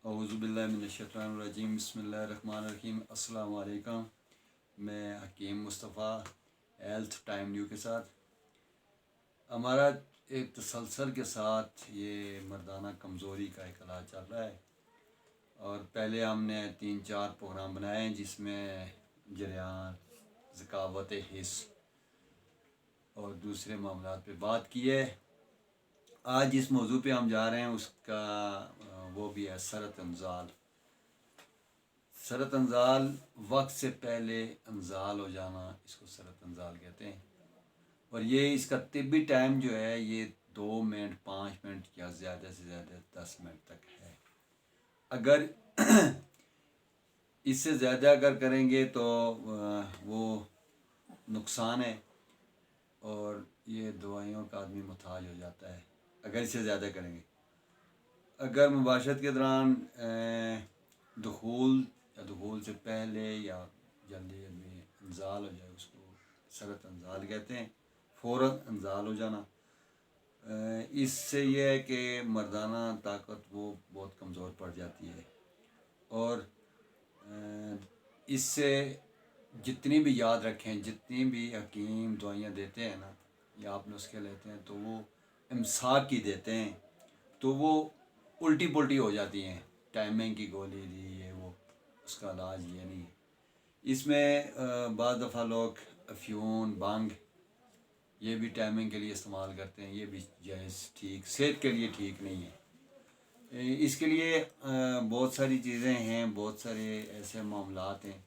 اعوذ باللہ من الشیطان الرجیم بسم اللہ الرحمن الرحیم السلام علیکم۔ میں حکیم مصطفیٰ ہیلتھ ٹائم نیو کے ساتھ ہمارا ایک تسلسل کے ساتھ یہ مردانہ کمزوری کا ایک علاج چل رہا ہے، اور پہلے ہم نے 3-4 پروگرام بنائے ہیں جس میں جریان، ذکاوت حس اور دوسرے معاملات پہ بات کی ہے۔ آج جس موضوع پہ ہم جا رہے ہیں اس کا وہ بھی ہے سرت انزال۔ سرت انزال وقت سے پہلے انزال ہو جانا، اس کو سرت انزال کہتے ہیں، اور یہ اس کا طبی ٹائم جو ہے یہ 2 منٹ 5 منٹ یا زیادہ سے زیادہ 10 منٹ تک ہے۔ اگر اس سے زیادہ اگر کریں گے تو وہ نقصان ہے، اور یہ دوائیوں کا آدمی محتاج ہو جاتا ہے اگر اس سے زیادہ کریں گے۔ اگر مباشرت کے دوران دخول سے پہلے یا جلدی انزال ہو جائے اس کو سرت انزال کہتے ہیں، فوراً انزال ہو جانا۔ اس سے یہ ہے کہ مردانہ طاقت وہ بہت کمزور پڑ جاتی ہے، اور اس سے جتنی بھی یاد رکھیں، جتنی بھی حکیم دوائیاں دیتے ہیں نا یا آپ نسخے لیتے ہیں تو وہ امساک کی دیتے ہیں، تو وہ الٹی پلٹی ہو جاتی ہیں۔ ٹائمنگ کی گولی دی یہ وہ، اس کا علاج یہ نہیں ہے۔ اس میں بعض دفعہ لوگ افیون، بانگ یہ بھی ٹائمنگ کے لیے استعمال کرتے ہیں، یہ بھی جائز ٹھیک صحت کے لیے ٹھیک نہیں ہے۔ اس کے لیے بہت ساری چیزیں ہیں، بہت سارے ایسے معاملات ہیں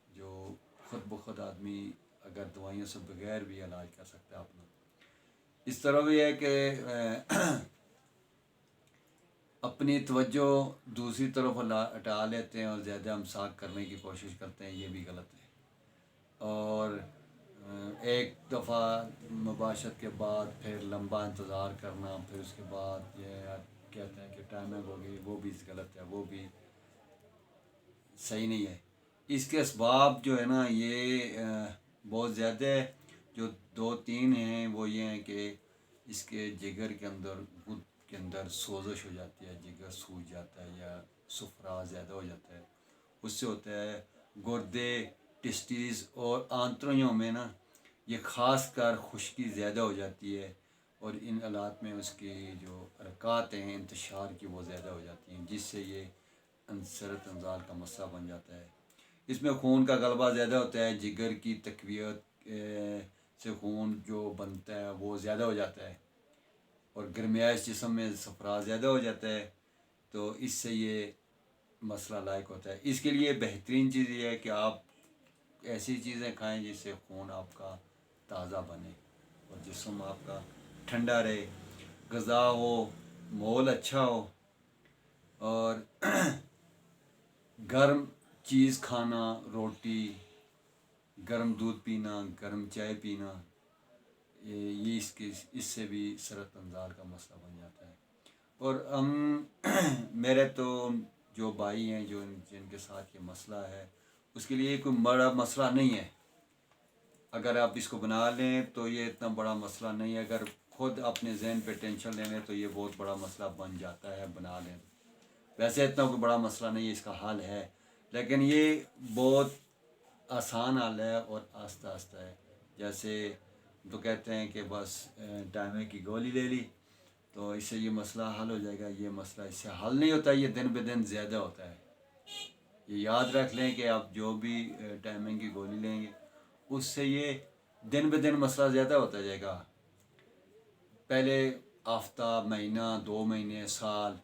جو خود بخود آدمی اگر دوائیوں سے بغیر بھی علاج کر سکتا ہے اپنا۔ اس طرح بھی ہے کہ اپنی توجہ دوسری طرف ہٹا لیتے ہیں اور زیادہ امساک کرنے کی کوشش کرتے ہیں، یہ بھی غلط ہے۔ اور ایک دفعہ مباشرت کے بعد پھر لمبا انتظار کرنا، پھر اس کے بعد یہ کہتے ہیں کہ ٹائمنگ ہوگی، وہ بھی غلط ہے، وہ بھی صحیح نہیں ہے۔ اس کے اسباب جو ہے نا یہ بہت زیادہ ہے۔ جو 2-3 ہیں وہ یہ ہیں کہ اس کے جگر کے اندر، گد کے اندر سوزش ہو جاتی ہے، جگر سوج جاتا ہے یا صفرا زیادہ ہو جاتا ہے، اس سے ہوتا ہے گردے، ٹسٹیز اور آنتڑیوں میں نا یہ خاص کر خشکی زیادہ ہو جاتی ہے، اور ان حالات میں اس کی جو حرکات ہیں انتشار کی وہ زیادہ ہو جاتی ہیں، جس سے یہ سرت انزال کا مسئلہ بن جاتا ہے۔ اس میں خون کا غلبہ زیادہ ہوتا ہے، جگر کی تقویت سے خون جو بنتا ہے وہ زیادہ ہو جاتا ہے، اور گرمائش جسم میں صفرا زیادہ ہو جاتا ہے، تو اس سے یہ مسئلہ لاحق ہوتا ہے۔ اس کے لیے بہترین چیز یہ ہے کہ آپ ایسی چیزیں کھائیں جس سے خون آپ کا تازہ بنے اور جسم آپ کا ٹھنڈا رہے، غذا ہو، مول اچھا ہو، اور گرم چیز کھانا، روٹی، گرم دودھ پینا، گرم چائے پینا، یہ اس سے بھی سرت انزال کا مسئلہ بن جاتا ہے۔ اور میرے تو جو بھائی ہیں جن کے ساتھ یہ مسئلہ ہے اس کے لیے کوئی بڑا مسئلہ نہیں ہے۔ اگر آپ اس کو بنا لیں تو یہ اتنا بڑا مسئلہ نہیں ہے، اگر خود اپنے ذہن پہ ٹینشن لے لیں تو یہ بہت بڑا مسئلہ بن جاتا ہے بنا لیں۔ ویسے اتنا کوئی بڑا مسئلہ نہیں ہے، اس کا حل ہے، لیکن یہ بہت آسان حل ہے اور آہستہ آہستہ ہے۔ جیسے تو کہتے ہیں کہ بس ٹائمنگ کی گولی لے لی تو اس سے یہ مسئلہ حل ہو جائے گا، یہ مسئلہ اس سے حل نہیں ہوتا، یہ دن بہ دن زیادہ ہوتا ہے۔ یہ یاد رکھ لیں کہ آپ جو بھی ٹائمنگ کی گولی لیں گے اس سے یہ دن بہ دن مسئلہ زیادہ ہوتا جائے گا۔ پہلے ہفتہ، مہینہ، 2 مہینے، سال،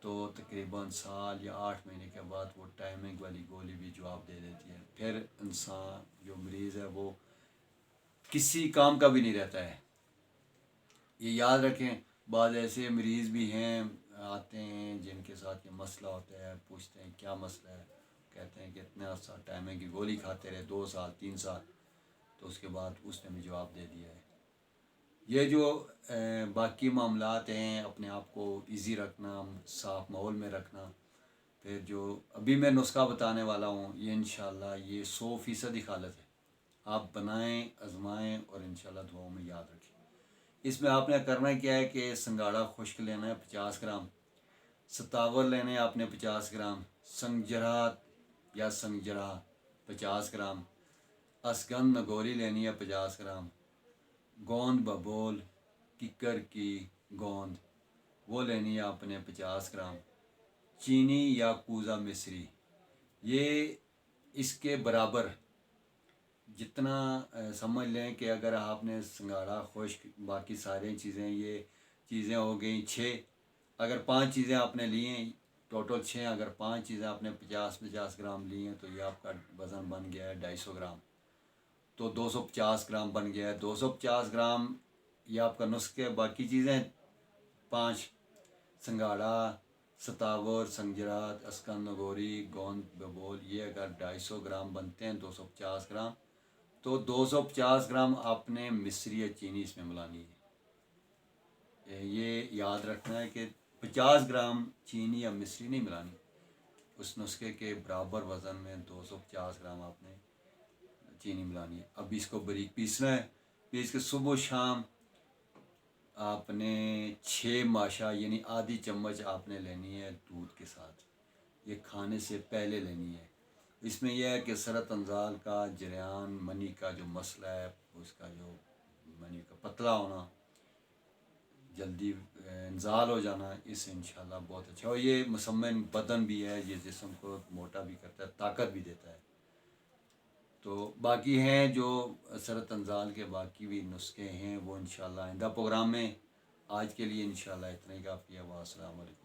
تو تقریباً سال یا 8 مہینے کے بعد وہ ٹائمنگ والی گولی بھی جواب دے دیتی ہے، پھر انسان جو مریض ہے وہ کسی کام کا بھی نہیں رہتا ہے۔ یہ یاد رکھیں، بعض ایسے مریض بھی ہیں آتے ہیں جن کے ساتھ یہ مسئلہ ہوتا ہے، پوچھتے ہیں کیا مسئلہ ہے، کہتے ہیں کہ اتنا عرصہ ٹائمنگ کی گولی کھاتے رہے، 2 سال 3 سال، تو اس کے بعد اس نے بھی جواب دے دیا ہے۔ یہ جو باقی معاملات ہیں، اپنے آپ کو ایزی رکھنا، صاف ماحول میں رکھنا، پھر جو ابھی میں نسخہ بتانے والا ہوں یہ انشاءاللہ یہ 100% حالت ہے، آپ بنائیں، آزمائیں اور انشاءاللہ دعاؤں میں یاد رکھیں۔ اس میں آپ نے کرنا کیا ہے کہ سنگاڑا خشک لینا ہے 50 گرام، ستاور لینے آپ نے 50 گرام، سنگجرات یا سنگجرا 50 گرام، اسگن نگوری لینی ہے 50 گرام، گوند ببول ککر کی گوند وہ لینی ہے آپ نے 50 گرام، چینی یا کوزہ مصری یہ اس کے برابر جتنا سمجھ لیں کہ اگر آپ نے سنگھاڑا خشک باقی ساری چیزیں یہ چیزیں ہو گئیں 6، اگر 5 چیزیں آپ نے لی ہیں ٹوٹل 6، اگر 5 چیزیں آپ نے 50 گرام لی ہیں تو یہ آپ کا وزن بن گیا ہے 250 گرام، تو 250 گرام بن گیا ہے۔ 250 گرام یہ آپ کا نسخے، باقی چیزیں 5 سنگھاڑا، ستاور، سنگجرات، اسکن نگوری، گوند ببول یہ اگر 250 گرام بنتے ہیں 250 گرام، تو 250 گرام آپ نے مصری یا چینی اس میں ملانی ہے۔ یہ یاد رکھنا ہے کہ 50 گرام چینی یا مصری نہیں ملانی، اس نسخے کے برابر وزن میں 250 گرام آپ نے چینی ملانی ہے۔ اب اس کو باریک پیسنا ہے، پیس کے صبح و شام آپ نے 6 ماشا یعنی آدھی چمچ آپ نے لینی ہے دودھ کے ساتھ، یہ کھانے سے پہلے لینی ہے۔ اس میں یہ ہے کہ سرط انزال کا جریان، منی کا جو مسئلہ ہے اس کا جو منی کا پتلا ہونا، جلدی انزال ہو جانا، اس سے انشاءاللہ بہت اچھا، اور یہ مسمن بدن بھی ہے، یہ جسم کو موٹا بھی کرتا ہے، طاقت بھی دیتا ہے۔ تو باقی ہیں جو سرط انزال کے باقی بھی نسخے ہیں وہ انشاءاللہ آئندہ پروگرام میں، آج کے لیے انشاءاللہ اتنا ہی کافی ہے۔ السلام علیکم۔